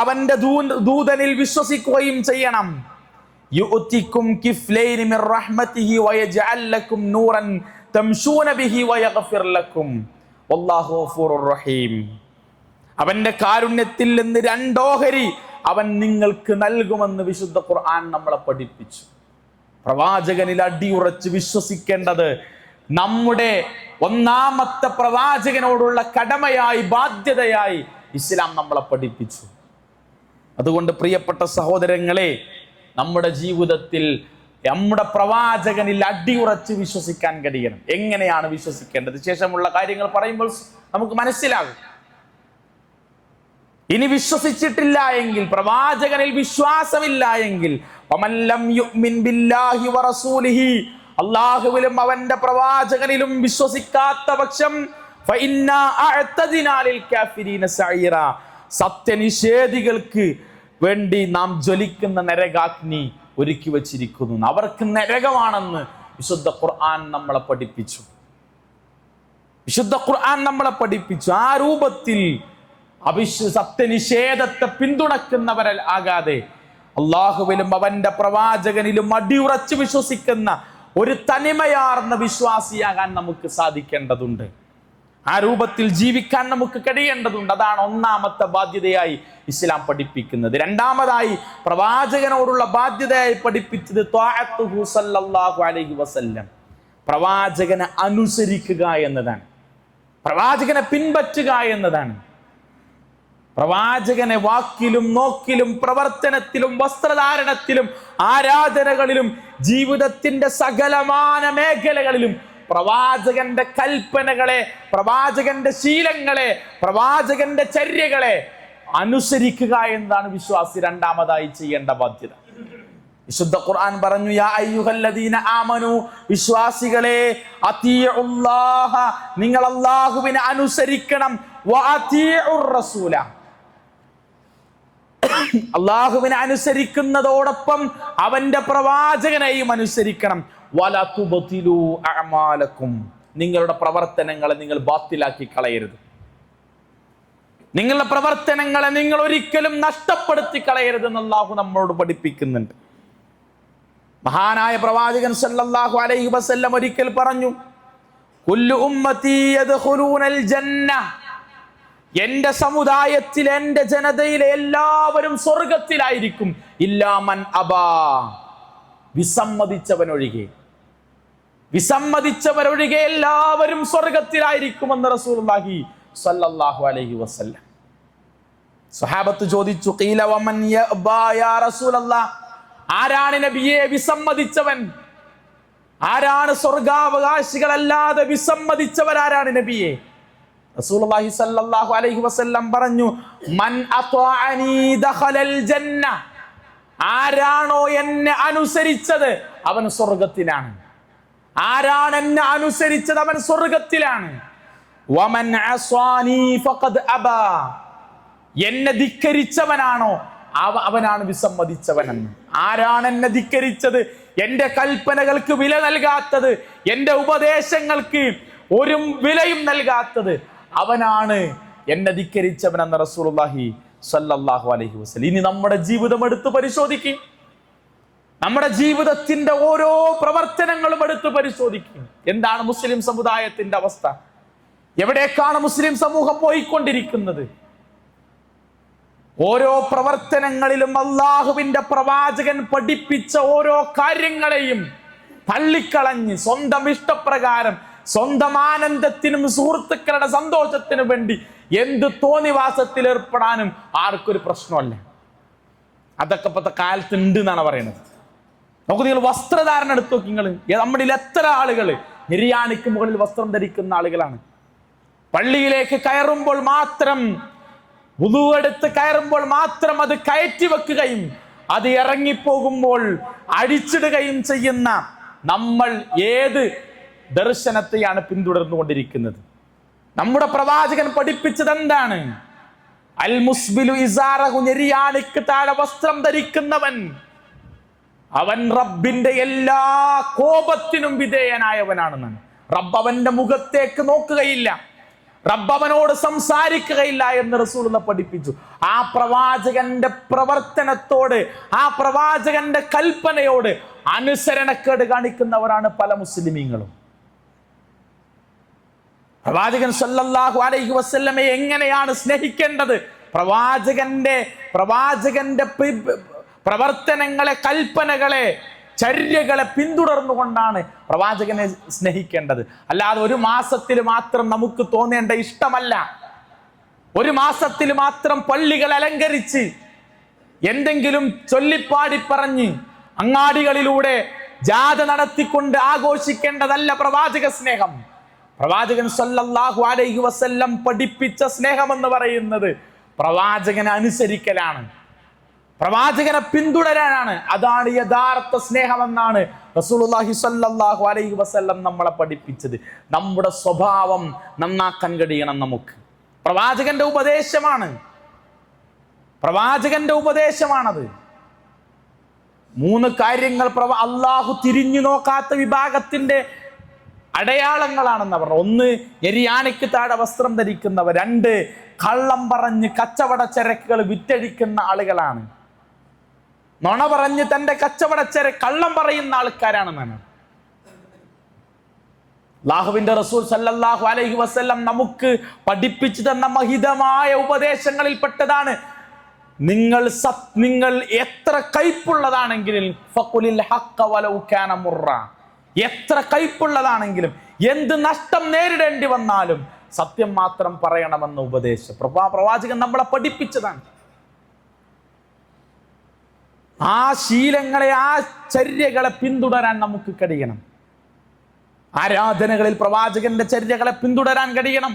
Speaker 1: അവന്റെ ദൂതനിൽ വിശ്വസിക്കുകയും ചെയ്യണം. യുഅ്തികും കിഫ്ലൈനി മിർ റഹ്മതിഹി വയജ്അൽ ലക്കും നൂറൻ തംശൂന ബിഹി വയഗ്ഫിർ ലക്കും വല്ലാഹു ഗഫൂറുർ റഹീം. അവന്റെ കാരുണ്യത്തിൽ നിന്ന് രണ്ടോഹരി അവൻ നിങ്ങൾക്ക് നൽകുമെന്ന് വിശുദ്ധ ഖുർആൻ നമ്മളെ പഠിപ്പിച്ചു. പ്രവാചകനിൽ അടിയുറച്ച് വിശ്വസിക്കേണ്ടത് നമ്മുടെ ഒന്നാമത്തെ പ്രവാചകനോടുള്ള കടമയായി, ബാധ്യതയായി ഇസ്ലാം നമ്മളെ പഠിപ്പിച്ചു. അതുകൊണ്ട് പ്രിയപ്പെട്ട സഹോദരങ്ങളെ, നമ്മുടെ ജീവിതത്തിൽ നമ്മുടെ പ്രവാചകനിൽ അടിയുറച്ച് വിശ്വസിക്കാൻ കഴിയണം. എങ്ങനെയാണ് വിശ്വസിക്കേണ്ടത്? ശേഷമുള്ള കാര്യങ്ങൾ പറയുമ്പോൾ നമുക്ക് മനസ്സിലാകും. ഇനി വിശ്വസിച്ചിട്ടില്ല എങ്കിൽ, പ്രവാചകനിൽ വിശ്വാസമില്ല എങ്കിൽ, അല്ലാഹുവിലും അവന്റെ പ്രവാചകനിലും വിശ്വസിക്കാത്ത പക്ഷം സത്യനിഷേധികൾക്ക് വേണ്ടി നാം ജ്വലിക്കുന്ന നരകാഗ്നി ഒരുക്കി വച്ചിരിക്കുന്നു. അവർക്ക് നരകമാണെന്ന് വിശുദ്ധ ഖുർആൻ നമ്മളെ പഠിപ്പിച്ചു. വിശുദ്ധ ഖുർആൻ നമ്മളെ പഠിപ്പിച്ചു. ആ രൂപത്തിൽ സത്യനിഷേധത്തെ പിന്തുണക്കുന്നവരൽ ആകാതെ അള്ളാഹുവിലും അവന്റെ പ്രവാചകനിലും അടിയുറച്ച് വിശ്വസിക്കുന്ന ഒരു തനിമയാർന്ന വിശ്വാസിയാകാൻ നമുക്ക് സാധിക്കേണ്ടതുണ്ട്. ആ രൂപത്തിൽ ജീവിക്കാൻ നമുക്ക് കഴിയേണ്ടതുണ്ട്. അതാണ് ഒന്നാമത്തെ ബാധ്യതയായി ഇസ്ലാം പഠിപ്പിക്കുന്നത്. രണ്ടാമതായി പ്രവാചകനോടുള്ള ബാധ്യതയായി പഠിപ്പിച്ചത് ത്വാഅത്തുഹു സല്ലല്ലാഹു അലൈഹി വസല്ലം, പ്രവാചകനെ അനുസരിക്കുക എന്നതാണ്, പ്രവാചകനെ പിൻപറ്റുക എന്നതാണ്. പ്രവാചകനെ വാക്കിലും നോക്കിലും പ്രവർത്തനത്തിലും വസ്ത്രധാരണത്തിലും ആരാധനകളിലും ജീവിതത്തിന്റെ സകലമാന മേഖലകളിലും പ്രവാചകന്റെ കൽപ്പനകളെ, പ്രവാചകന്റെ ശീലങ്ങളെ, പ്രവാചകന്റെ ചര്യകളെ അനുസരിക്കുക എന്നതാണ് വിശ്വാസി രണ്ടാമതായി ചെയ്യേണ്ട ബാധ്യത. വിശുദ്ധ ഖുർആൻ പറഞ്ഞു യാ അയ്യുഹല്ലദീന ആമനു, വിശ്വാസികളെ, അതീഉല്ലാഹ, നിങ്ങൾ അല്ലാഹുവിനെ അനുസരിക്കണം, വഅതീഉർ റസൂല, അള്ളാഹുവിനെ അനുസരിക്കുന്നതോടൊപ്പം അവന്റെ പ്രവാചകനെയും അനുസരിക്കണം. വലാ തുബ്തിലൂ അഅമാലക്കും, നിങ്ങളുടെ പ്രവർത്തനങ്ങളെ നിങ്ങൾ ബാത്തിലാക്കി കളയരുത്. നിങ്ങളുടെ പ്രവർത്തനങ്ങളെ നിങ്ങൾ ഒരിക്കലും നഷ്ടപ്പെടുത്തി കളയരുതെന്ന് അള്ളാഹു നമ്മളോട് പഠിപ്പിക്കുന്നുണ്ട്. മഹാനായ പ്രവാചകൻ സല്ലല്ലാഹു അലൈഹി വസല്ലം ഒരിക്കൽ പറഞ്ഞു, കുല്ലു ഉമ്മത്തി യദ്ഖുലൂനൽ ജന്ന, എന്റെ സമുദായത്തിലെ എന്റെ ജനതയിലെ എല്ലാവരും സ്വർഗത്തിലായിരിക്കും, ഇല്ലാ മൻ അബാ, വിസമ്മതിച്ചവനൊഴികെ. വിസമ്മതിച്ചവരൊഴികെ എല്ലാവരും സ്വർഗത്തിലായിരിക്കുമെന്ന് റസൂലുള്ളാഹി സ്വല്ലല്ലാഹു അലൈഹി വസല്ലം. സ്വഹാബത്ത് ചോദിച്ചു, ഖീല വമൻ യഅബാ യാ റസൂലല്ലാഹ്, ആരാണ് നബിയെ വിസമ്മതിച്ചവൻ? ആരാണ് സ്വർഗാവകാശികളല്ലാതെ വിസമ്മതിച്ചവരാരാണ് നബിയെ? റസൂലുള്ളാഹി സ്വല്ലല്ലാഹു അലൈഹി വസല്ലം പറഞ്ഞു, മൻ അത്വഅനി ദഖലൽ ജന്ന, ആരാണോ എന്നെ അനുസരിച്ചത് അവൻ സ്വർഗത്തിലാണ്. ആരാണ് എന്നെ അനുസരിച്ചത് അവൻ സ്വർഗത്തിലാണ്. വമൻ അസ്വാനി ഫഖദ് അബാ, എന്നെ ധിക്കരിച്ചവനാണോ അവനാണ് വിസമ്മതിച്ചവനെന്ന്. ആരാണ് എന്നെ ധിക്കരിച്ചത്, എന്റെ കൽപ്പനകൾക്ക് വില നൽകാത്തത്, എന്റെ ഉപദേശങ്ങൾക്ക് ഒരു വിലയും നൽകാത്തത്, അവനാണ് എന്നെ ധിക്കരിച്ചവനെന്ന് റസൂലുള്ളാഹി സ്വല്ലല്ലാഹു അലൈഹി വസല്ലം. ഇനി നമ്മുടെ ജീവിതം എടുത്ത് പരിശോധിക്കും. നമ്മുടെ ജീവിതത്തിന്റെ ഓരോ പ്രവർത്തനങ്ങളും എടുത്ത് പരിശോധിക്കും. എന്താണ് മുസ്ലിം സമുദായത്തിന്റെ അവസ്ഥ? എവിടേക്കാണ് മുസ്ലിം സമൂഹം പോയിക്കൊണ്ടിരിക്കുന്നത്? ഓരോ പ്രവർത്തനങ്ങളിലും അള്ളാഹുവിന്റെ പ്രവാചകൻ പഠിപ്പിച്ച ഓരോ കാര്യങ്ങളെയും തള്ളിക്കളഞ്ഞ് സ്വന്തം ഇഷ്ടപ്രകാരം, സ്വന്തം ആനന്ദത്തിനും സുഹൃത്തുക്കളുടെ സന്തോഷത്തിനും വേണ്ടി എന്ത് തോന്നിവാസത്തിൽ ഏർപ്പെടാനും ആർക്കൊരു പ്രശ്നമല്ല. അതൊക്കെ ഇപ്പോഴത്തെ കാലത്ത് ഉണ്ട് എന്നാണ് പറയുന്നത്. നമുക്ക് നിങ്ങൾ വസ്ത്രധാരണം എടുത്തു നോക്കി. നിങ്ങൾ നമ്മുടെ എത്ര ആളുകൾ നിര്യാണിക്ക് മുകളിൽ വസ്ത്രം ധരിക്കുന്ന ആളുകളാണ്. പള്ളിയിലേക്ക് കയറുമ്പോൾ മാത്രം, വുളു എടുത്ത് കയറുമ്പോൾ മാത്രം അത് കയറ്റി വെക്കുകയും അത് ഇറങ്ങിപ്പോകുമ്പോൾ അടിച്ചിടുകയും ചെയ്യുന്ന നമ്മൾ ഏത് ദർശനത്തെയാണ് പിന്തുടർന്നുകൊണ്ടിരിക്കുന്നത്? നമ്മുടെ പ്രവാചകൻ പഠിപ്പിച്ചത് എന്താണ്? അൽ മുസ്ബിലു ഇസാറഹു, നെരിയാണിക്ക് താഴെ വസ്ത്രം ധരിക്കുന്നവൻ അവൻ റബ്ബിന്റെ എല്ലാ കോപത്തിനും വിധേയനായവനാണെന്നാണ്. റബ്ബ് അവന്റെ മുഖത്തേക്ക് നോക്കുകയില്ല, റബ്ബ് അവനോട് സംസാരിക്കുകയില്ല എന്ന് റസൂലുള്ളാഹി പഠിപ്പിച്ചു. ആ പ്രവാചകന്റെ പ്രവർത്തനത്തോട്, ആ പ്രവാചകന്റെ കൽപ്പനയോട് അനുസരണക്കേട് കാണിക്കുന്നവരാണ് പല മുസ്ലിമീങ്ങളും. പ്രവാചകൻ സല്ലല്ലാഹു അലൈഹി വസല്ലമയെ എങ്ങനെയാണ് സ്നേഹിക്കേണ്ടത്? പ്രവാചകന്റെ പ്രവർത്തനങ്ങളെ, കൽപ്പനകളെ, ചര്യകളെ പിന്തുടർന്നുകൊണ്ടാണ് പ്രവാചകനെ സ്നേഹിക്കേണ്ടത്. അല്ലാതെ ഒരു മാസത്തിൽ മാത്രം നമുക്ക് തോന്നേണ്ട ഇഷ്ടമല്ല. ഒരു മാസത്തിൽ മാത്രം പള്ളികൾ അലങ്കരിച്ച് എന്തെങ്കിലും ചൊല്ലിപ്പാടി പറഞ്ഞ് അങ്ങാടികളിലൂടെ ജാഥ നടത്തിക്കൊണ്ട് ആഘോഷിക്കേണ്ടതല്ല പ്രവാചക സ്നേഹം. പ്രവാചകൻ സല്ലല്ലാഹു അലൈഹി വസല്ലം പഠിപ്പിച്ച സ്നേഹം എന്ന് പറയുന്നത് പ്രവാചകനെ അനുസരിക്കലാണ്, പ്രവാചകനെ പിന്തുടരാനാണ്. അതാണ് യഥാർത്ഥ സ്നേഹമെന്നാണ് റസൂലുള്ളാഹി സ്വല്ലല്ലാഹു അലൈഹി വസല്ലം നമ്മളെ പഠിപ്പിച്ചത്. നമ്മുടെ സ്വഭാവം നന്നാക്കാൻ കഴിയണം നമുക്ക്. പ്രവാചകന്റെ ഉപദേശമാണത്. 3 കാര്യങ്ങൾ അള്ളാഹു തിരിഞ്ഞു നോക്കാത്ത വിഭാഗത്തിന്റെ അടയാളങ്ങളാണെന്ന് പറഞ്ഞു. 1, എരിയാണിക്ക് താഴെ വസ്ത്രം ധരിക്കുന്നവർ. 2, കള്ളം പറഞ്ഞ് കച്ചവട ചരക്കുകൾ വിറ്റഴിക്കുന്ന ആളുകളാണ്. നുണ പറഞ്ഞ് തന്റെ കള്ളം പറയുന്ന ആൾക്കാരാണെന്നാണ്. അല്ലാഹുവിന്റെ റസൂൽ സല്ലല്ലാഹു അലൈഹി വസല്ലം നമുക്ക് പഠിപ്പിച്ചു തന്ന മഹിതമായ ഉപദേശങ്ങളിൽ പെട്ടതാണ്, നിങ്ങൾ എത്ര കൈപ്പുള്ളതാണെങ്കിലും ഫഖുലിൽ ഹഖ്ക വലൗ കാന മുറ, എത്ര കൈപ്പുള്ളതാണെങ്കിലും, എന്ത് നഷ്ടം നേരിടേണ്ടി വന്നാലും സത്യം മാത്രം പറയണമെന്ന ഉപദേശം പ്രവാചകൻ നമ്മളെ പഠിപ്പിച്ചതാണ്. ആ ശീലങ്ങളെ, ആ ചര്യകളെ പിന്തുടരാൻ നമുക്ക് കഴിയണം. ആരാധനകളിൽ പ്രവാചകന്റെ ചര്യകളെ പിന്തുടരാൻ കഴിയണം.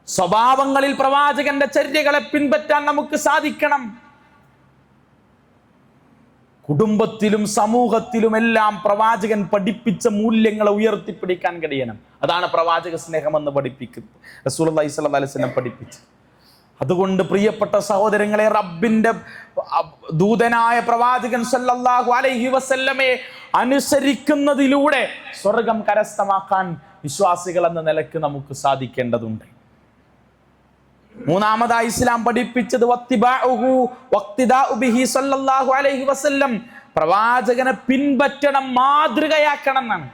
Speaker 1: സ്വഭാവങ്ങളിൽ പ്രവാചകന്റെ ചര്യകളെ പിൻപറ്റാൻ നമുക്ക് സാധിക്കണം. കുടുംബത്തിലും സമൂഹത്തിലുമെല്ലാം പ്രവാചകൻ പഠിപ്പിച്ച മൂല്യങ്ങളെ ഉയർത്തിപ്പിടിക്കാൻ കഴിയണം. അതാണ് പ്രവാചക സ്നേഹമെന്ന് പഠിപ്പിക്കുന്നത് റസൂലുള്ളാഹി സ്വല്ലല്ലാഹു അലൈഹി വസല്ലം പഠിപ്പിച്ചു. അതുകൊണ്ട് പ്രിയപ്പെട്ട സഹോദരങ്ങളെ, റബ്ബിന്റെ ദൂതനായ പ്രവാചകൻ സല്ലല്ലാഹു അലൈഹി വസല്ലമയെ അനുസരിക്കുന്നതിലൂടെ സ്വർഗം കരസ്ഥമാക്കാൻ വിശ്വാസികൾ എന്ന നിലക്ക് നമുക്ക് സാധിക്കേണ്ടതുണ്ട്. മൂന്നാമതായി ഇസ്ലാം പഠിപ്പിച്ചത് പ്രവാചകനെ പിൻപറ്റണം, മാതൃകയാക്കണം എന്നാണ്.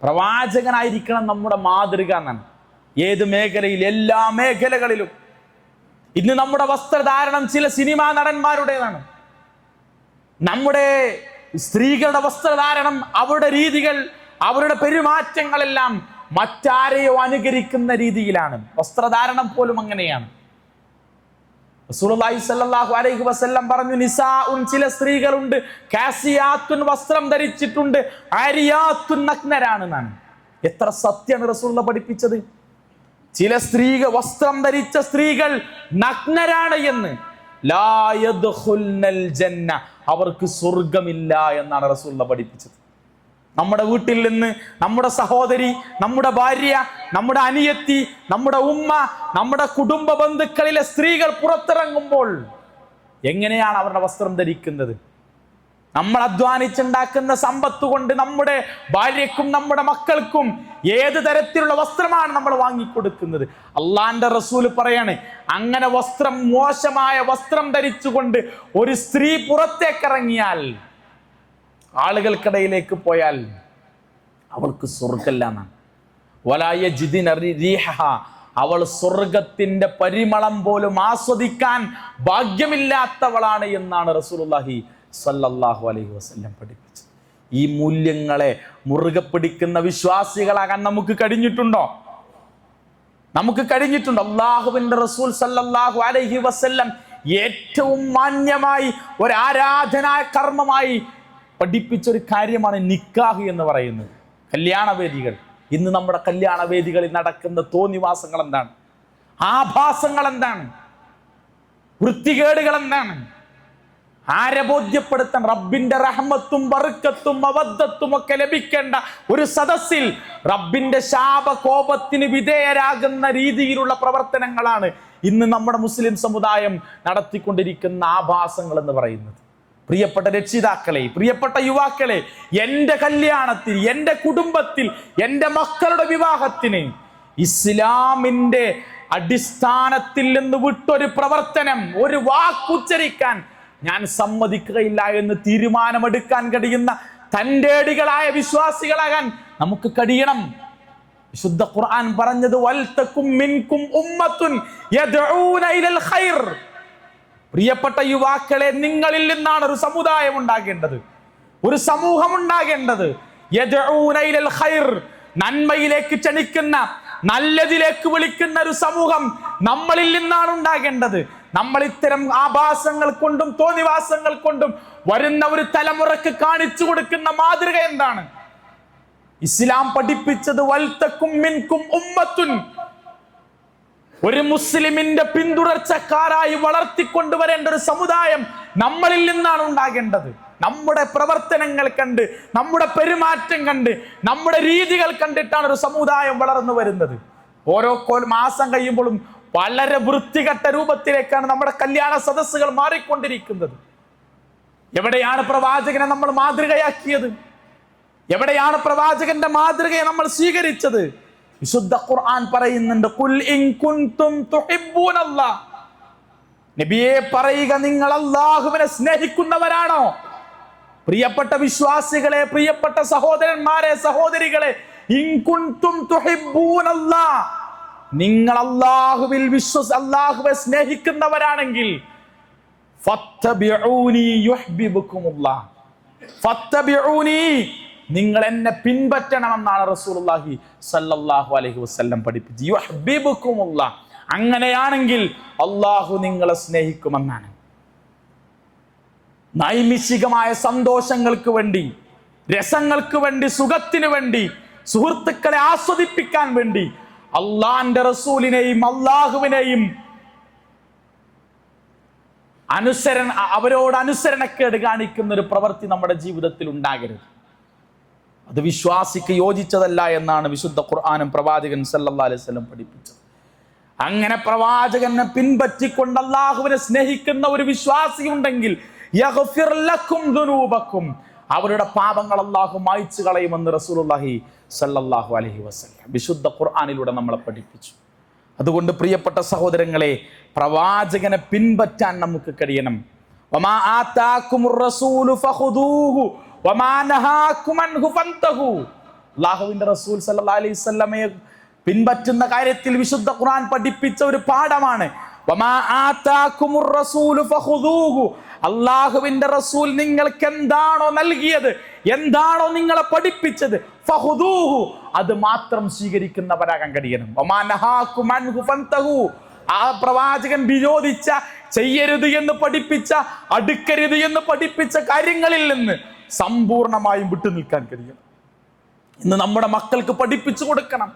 Speaker 1: പ്രവാചകനായിരിക്കണം നമ്മുടെ മാതൃക എന്നാണ്. ഏത് മേഖലയിൽ? എല്ലാ മേഖലകളിലും. ഇന്ന് നമ്മുടെ വസ്ത്രധാരണം ചില സിനിമാ നടന്മാരുടേതാണ്. നമ്മുടെ സ്ത്രീകളുടെ വസ്ത്രധാരണം, അവരുടെ രീതികൾ, അവരുടെ പെരുമാറ്റങ്ങളെല്ലാം മറ്റാരെയോ അനുകരിക്കുന്ന രീതിയിലാണ്. വസ്ത്രധാരണം പോലും അങ്ങനെയാണ്. റസൂലുള്ളാഹി സ്വല്ലല്ലാഹു അലൈഹി വസല്ലം പറഞ്ഞു, നിസാഉൻ, ചില സ്ത്രീകളുണ്ട്, കാസിയാത്തുൻ, വസ്ത്രം ധരിച്ചിട്ടുണ്ട്, ആരിയാത്തുൻ, നഗ്നരാണ് എന്നാണ്. എത്ര സത്യമാണ് റസൂലുള്ളാഹി പഠിപ്പിച്ചത്. ചില സ്ത്രീകൾ, വസ്ത്രം ധരിച്ച സ്ത്രീകൾ നഗ്നരാണ് എന്ന്. ലാ യദ്ഖുൽനൽ ജന്ന, അവർക്ക് സ്വർഗമില്ല എന്നാണ് റസൂലുള്ളാഹി പഠിപ്പിച്ചത്. നമ്മുടെ വീട്ടിൽ നിന്ന് നമ്മുടെ സഹോദരി, നമ്മുടെ ഭാര്യ, നമ്മുടെ അനിയത്തി, നമ്മുടെ ഉമ്മ, നമ്മുടെ കുടുംബ ബന്ധുക്കളിലെ സ്ത്രീകൾ പുറത്തിറങ്ങുമ്പോൾ എങ്ങനെയാണ് അവരുടെ വസ്ത്രം ധരിക്കുന്നത്? നമ്മൾ അധ്വാനിച്ചുണ്ടാക്കുന്ന സമ്പത്ത് കൊണ്ട് നമ്മുടെ ഭാര്യക്കും നമ്മുടെ മക്കൾക്കും ഏത് തരത്തിലുള്ള വസ്ത്രമാണ് നമ്മൾ വാങ്ങിക്കൊടുക്കുന്നത്? അള്ളാന്റെ റസൂല് പറയാണ്, അങ്ങനെ വസ്ത്രം, മോശമായ വസ്ത്രം ധരിച്ചുകൊണ്ട് ഒരു സ്ത്രീ പുറത്തേക്കിറങ്ങിയാൽ, ആളുകൾക്കിടയിലേക്ക് പോയാൽ അവൾക്ക് സ്വർഗമില്ല എന്നാണ്. അവൾ സ്വർഗത്തിന്റെ പരിമളം പോലും ആസ്വദിക്കാൻ ഭാഗ്യമില്ലാത്തവളാണ് എന്നാണ് റസൂലുള്ളാഹി സ്വല്ലല്ലാഹു അലൈഹി വസല്ലം പഠിപ്പിച്ചത്. ഈ മൂല്യങ്ങളെ മുറുകെ പിടിക്കുന്ന വിശ്വാസികളാകാൻ നമുക്ക് കഴിഞ്ഞിട്ടുണ്ടോ? നമുക്ക് കഴിഞ്ഞിട്ടുണ്ടോ? അല്ലാഹുവിന്റെ റസൂൽ സ്വല്ലല്ലാഹു അലൈഹി വസല്ലം ഏറ്റവും മാന്യമായി ഒരു ആരാധനാ കർമ്മമായി പഠിപ്പിച്ചൊരു കാര്യമാണ് നിക്കാഹ് എന്ന് പറയുന്നത്. കല്യാണവേദികൾ. ഇന്ന് നമ്മുടെ കല്യാണവേദികളിൽ നടക്കുന്ന തോന്നിവാസങ്ങൾ എന്താണ്? ആഭാസങ്ങൾ എന്താണ്? വൃത്തികേടുകൾ എന്താണ്? ആരെ ബോധ്യപ്പെടുത്താൻ? റബ്ബിന്റെ റഹ്മത്തും ബർക്കത്തും മവദ്ദത്തും ഒക്കെ ലഭിക്കേണ്ട ഒരു സദസ്സിൽ റബ്ബിന്റെ ശാപകോപത്തിന് വിധേയരാകുന്ന രീതിയിലുള്ള പ്രവർത്തനങ്ങളാണ് ഇന്ന് നമ്മുടെ മുസ്ലിം സമുദായം നടത്തിക്കൊണ്ടിരിക്കുന്ന ആഭാസങ്ങൾ എന്ന് പറയുന്നത്. പ്രിയപ്പെട്ട രക്ഷിതാക്കളെ, പ്രിയപ്പെട്ട യുവാക്കളെ, എൻ്റെ കല്യാണത്തിൽ, എൻ്റെ കുടുംബത്തിൽ, എൻ്റെ മക്കളുടെ വിവാഹത്തിന് ഇസ്ലാമിന്റെ അടിസ്ഥാനത്തിൽ നിന്ന് വിട്ടൊരു പ്രവർത്തനം, ഒരു വാക്കുച്ചരിക്കാൻ ഞാൻ സമ്മതിക്കുകയില്ല എന്ന് തീരുമാനമെടുക്കാൻ കഴിയുന്ന തൻ്റെടികളായ വിശ്വാസികളാകാൻ നമുക്ക് കഴിയണം. വിശുദ്ധ ഖുർആൻ പറഞ്ഞത്, വൽതകും മിൻകും ഉമ്മത്തുൻ യദ്ഊന ഇലൽ ഖൈർ. പ്രിയപ്പെട്ട യുവാക്കളെ, നിങ്ങളിൽ നിന്നാണ് ഒരു സമുദായം ഉണ്ടാകേണ്ടത്, ഒരു സമൂഹം ഉണ്ടാകേണ്ടത്. യദ്ഊന ഇലൽ ഖൈർ, നന്മയിലേക്ക് ക്ഷണിക്കുന്ന, നല്ലതിലേക്ക് വിളിക്കുന്ന ഒരു സമൂഹം നമ്മളിൽ നിന്നാണ് ഉണ്ടാകേണ്ടത്. നമ്മൾ ഇത്തരം ആഭാസങ്ങൾ കൊണ്ടും തോന്നിവാസങ്ങൾ കൊണ്ടും വരുന്ന ഒരു തലമുറക്ക് കാണിച്ചു കൊടുക്കുന്ന മാതൃക എന്താണ്? ഇസ്ലാം പഠിപ്പിച്ചത് വൽതകും മിൻകും ഉമ്മത്തുൻ, ഒരു മുസ്ലിമിന്റെ പിന്തുടർച്ചക്കാരായി വളർത്തിക്കൊണ്ടുവരേണ്ട ഒരു സമുദായം നമ്മളിൽ നിന്നാണ് ഉണ്ടാകേണ്ടത്. നമ്മുടെ പ്രവർത്തനങ്ങൾ കണ്ട്, നമ്മുടെ പെരുമാറ്റം കണ്ട്, നമ്മുടെ രീതികൾ കണ്ടിട്ടാണ് ഒരു സമുദായം വളർന്നു വരുന്നത്. ഓരോ മാസം കഴിയുമ്പോഴും വളരെ വൃത്തികെട്ട രൂപത്തിലേക്കാണ് നമ്മുടെ കല്യാണ സദസ്സുകൾ മാറിക്കൊണ്ടിരിക്കുന്നത്. എവിടെയാണ് പ്രവാചകനെ നമ്മൾ മാതൃകയാക്കിയത്? എവിടെയാണ് പ്രവാചകന്റെ മാതൃകയെ നമ്മൾ സ്വീകരിച്ചത്? വിശുദ്ധ ഖുർആൻ പറയുന്നുണ്ട്, ഖുൽ ഇൻ കുൻതും തുഹിബ്ബൂനല്ലാഹ്, നബിയെ പറയുക, നിങ്ങൾ അല്ലാഹുവിനെ സ്നേഹിക്കുന്നവരാണോ? പ്രിയപ്പെട്ട വിശ്വാസികളെ, പ്രിയപ്പെട്ട സഹോദരന്മാരെ, സഹോദരികളെ, ഇൻ കുൻതും തുഹിബ്ബൂനല്ലാഹ്, നിങ്ങൾ അല്ലാഹുവിൽ അല്ലാഹുവെ സ്നേഹിക്കുന്നവരാണെങ്കിൽ ഫത്തബിഊനി യുഹ്ബിബുകുമുല്ലാഹ്, ഫത്തബിഊനി, നിങ്ങൾ എന്നെ പിൻപറ്റണമെന്നാണ് റസൂലുള്ളാഹി സ്വല്ലല്ലാഹു അലൈഹി വസല്ലം പഠിപ്പിച്ചത്. യുഹ്ബിബുകുമുല്ലാഹ്, അങ്ങനെയാണെങ്കിൽ അല്ലാഹു നിങ്ങളെ സ്നേഹിക്കുമെന്നാണ്. നൈമിഷികമായ സന്തോഷങ്ങൾക്ക് വേണ്ടി, രസങ്ങൾക്ക് വേണ്ടി, സുഖത്തിന് വേണ്ടി, സുഹൃത്തുക്കളെ ആസ്വദിപ്പിക്കാൻ വേണ്ടി അള്ളാന്റെ റസൂലിനെയും അള്ളാഹുവിനെയും അവരോട് അനുസരണക്കേട് കാണിക്കുന്ന ഒരു പ്രവൃത്തി നമ്മുടെ ജീവിതത്തിൽ ഉണ്ടാകരുത്. അത് വിശ്വാസിക്ക് യോജിച്ചതല്ല എന്നാണ് വിശുദ്ധ ഖുർആനും പ്രവാചകൻ സല്ലല്ലാഹു അലൈഹി വസല്ലം പഠിപ്പിച്ചത്. അങ്ങനെ പ്രവാചകനെ പിൻപറ്റിക്കൊണ്ട് അള്ളാഹുവിനെ സ്നേഹിക്കുന്ന ഒരു വിശ്വാസി ഉണ്ടെങ്കിൽ യഗ്ഫിർ ലക്കും ദുനൂബക്കും, അവരുടെ പാപങ്ങൾ അള്ളാഹു മായ്ച്ചു കളയുമെന്ന് റസൂലുള്ളാഹി സ്വല്ലല്ലാഹു അലൈഹി വസല്ലം വിശുദ്ധ ഖുർആനിലൂടെ നമ്മളെ പഠിപ്പിച്ചു. അതുകൊണ്ട് പ്രിയപ്പെട്ട സഹോദരങ്ങളെ, പ്രവാചകനെ പിൻപറ്റാൻ നമുക്ക് കഴിയണം. വമാ ആതാകുമുർ റസൂലു ഫഖുദൂഹു വമാ നഹാകും അൻഹു ഫന്തഹു. അല്ലാഹുവിന്റെ റസൂൽ സല്ലല്ലാഹു അലൈഹി വസല്ലമയെ പിൻപറ്റുന്ന കാര്യത്തിൽ വിശുദ്ധ ഖുർആൻ പഠിപ്പിച്ച ഒരു പാഠമാണ്. വമാ ആതാകുമുർ റസൂലു ഫഖുദൂഹു. അല്ലാഹുവിന്റെ റസൂൽ നിങ്ങൾക്ക് എന്താണോ നൽകിയത്, എന്താണോ നിങ്ങളെ പഠിപ്പിച്ചത്, ഫഖുദൂഹു, അത് മാത്രം സ്വീകരിക്കുന്നവരാകാൻ കഴിയണം. വമാ നഹാകും അൻഹു ഫന്തഹു. ആ പ്രവാചകൻ വിരോധിച്ച, ചെയ്യരുത് എന്ന് പഠിപ്പിച്ച, അടുക്കരുത് എന്ന് പഠിപ്പിച്ച കാര്യങ്ങളിൽ നിന്ന് സമ്പൂർണമായും വിട്ടുനിൽക്കാൻ കഴിയണം. ഇന്ന് നമ്മുടെ മക്കൾക്ക് പഠിപ്പിച്ചു കൊടുക്കണം.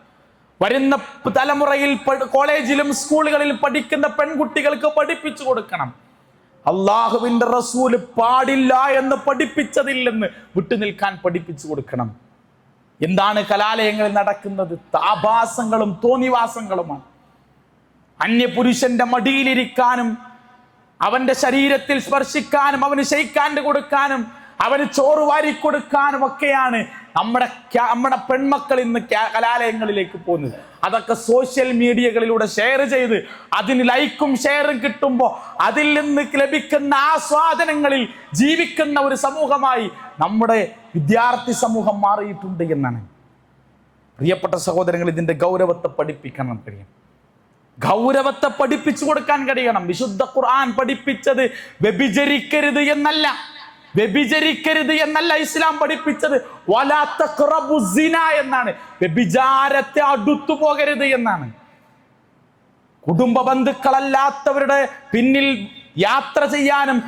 Speaker 1: വരുന്ന തലമുറയിൽ കോളേജിലും സ്കൂളുകളിലും പഠിക്കുന്ന പെൺകുട്ടികൾക്ക് പഠിപ്പിച്ചു കൊടുക്കണം. അള്ളാഹുവിന്റെ റസൂല് പാടില്ല എന്ന് പഠിപ്പിച്ചതിൽ നിന്ന് വിട്ടുനിൽക്കാൻ പഠിപ്പിച്ചു കൊടുക്കണം. എന്താണ് കലാലയങ്ങളിൽ നടക്കുന്നത്? ആഭാസങ്ങളും തോന്നിവാസങ്ങളുമാണ്. അന്യപുരുഷന്റെ മടിയിലിരിക്കാനും അവന്റെ ശരീരത്തിൽ സ്പർശിക്കാനും അവന് ഷെയ്ക്കാൻഡ് കൊടുക്കാനും അവന് ചോറ് വാരിക്കൊടുക്കാനും ഒക്കെയാണ് നമ്മുടെ പെൺമക്കൾ ഇന്ന് കലാലയങ്ങളിലേക്ക് പോകുന്നത്. അതൊക്കെ സോഷ്യൽ മീഡിയകളിലൂടെ ഷെയർ ചെയ്ത് അതിന് ലൈക്കും ഷെയറും കിട്ടുമ്പോൾ അതിൽ നിന്ന് ലഭിക്കുന്ന ആസ്വാദനങ്ങളിൽ ജീവിക്കുന്ന ഒരു സമൂഹമായി നമ്മുടെ വിദ്യാർത്ഥി സമൂഹം മാറിയിട്ടുണ്ട് എന്നാണ്. പ്രിയപ്പെട്ട സഹോദരങ്ങൾ, ഇതിന്റെ ഗൗരവത്തെ പഠിപ്പിക്കണം കഴിയും. ഗൗരവത്തെ പഠിപ്പിച്ചു കൊടുക്കാൻ കഴിയണം. വിശുദ്ധ ഖുർആൻ പഠിപ്പിച്ചത് വ്യഭിചരിക്കരുത് എന്നല്ല, വ്യഭിചരിക്കരുത് എന്നല്ല ഇസ്ലാം പഠിപ്പിച്ചത്. വലാ തഖ്റബു സിന എന്നാണ്. വ്യഭിചാരത്തെ അടുത്തു പോകരുത് എന്നാണ്. കുടുംബ ബന്ധുക്കളല്ലാത്തവരുടെ പിന്നിൽ യാത്ര ചെയ്യാനും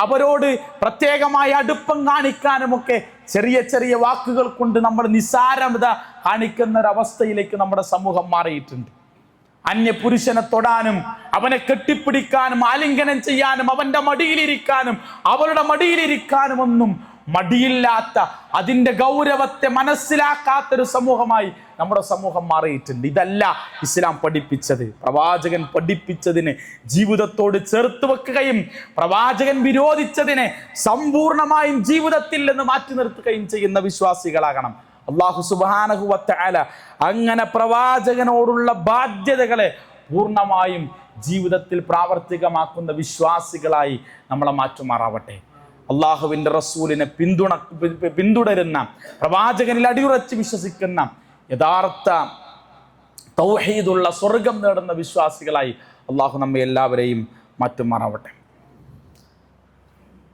Speaker 1: അവരോട് പ്രത്യേകമായ അടുപ്പം കാണിക്കാനും ഒക്കെ ചെറിയ ചെറിയ വാക്കുകൾ കൊണ്ട് നമ്മൾ നിസ്സാരത കാണിക്കുന്ന ഒരവസ്ഥയിലേക്ക് നമ്മുടെ സമൂഹം മാറിയിട്ടുണ്ട്. അന്യപുരുഷനെ തൊടാനും അവനെ കെട്ടിപ്പിടിക്കാനും ആലിംഗനം ചെയ്യാനും അവന്റെ മടിയിലിരിക്കാനും അവരുടെ മടിയിലിരിക്കാനും ഒന്നും മടിയില്ലാത്ത, അതിന്റെ ഗൗരവത്തെ മനസ്സിലാക്കാത്തൊരു സമൂഹമായി നമ്മുടെ സമൂഹം മാറിയിട്ടുണ്ട്. ഇതല്ല ഇസ്ലാം പഠിപ്പിച്ചത്. പ്രവാചകൻ പഠിപ്പിച്ചതിനെ ജീവിതത്തോട് ചേർത്ത് വെക്കുകയും പ്രവാചകൻ വിരോധിച്ചതിനെ സമ്പൂർണമായും ജീവിതത്തിൽ നിന്ന് മാറ്റി നിർത്തുകയും ചെയ്യുന്ന വിശ്വാസികളാകണം. അല്ലാഹു സുബ്ഹാനഹു വ തആല അങ്ങനെ പ്രവാചകനോടുള്ള ബാധ്യതകളെ പൂർണ്ണമായും ജീവിതത്തിൽ പ്രാവർത്തികമാക്കുന്ന വിശ്വാസികളായി നമ്മളെ മാറ്റുമാറാവട്ടെ. അള്ളാഹുവിൻ്റെ റസൂലിനെ പിന്തുടരുന്ന, പ്രവാചകനിൽ അടിയുറച്ച് വിശ്വസിക്കുന്ന, യഥാർത്ഥ തൗഹീദുള്ള സ്വർഗം നേടുന്ന വിശ്വാസികളായി അള്ളാഹു നമ്മെ എല്ലാവരെയും മാറ്റുമാറാവട്ടെ.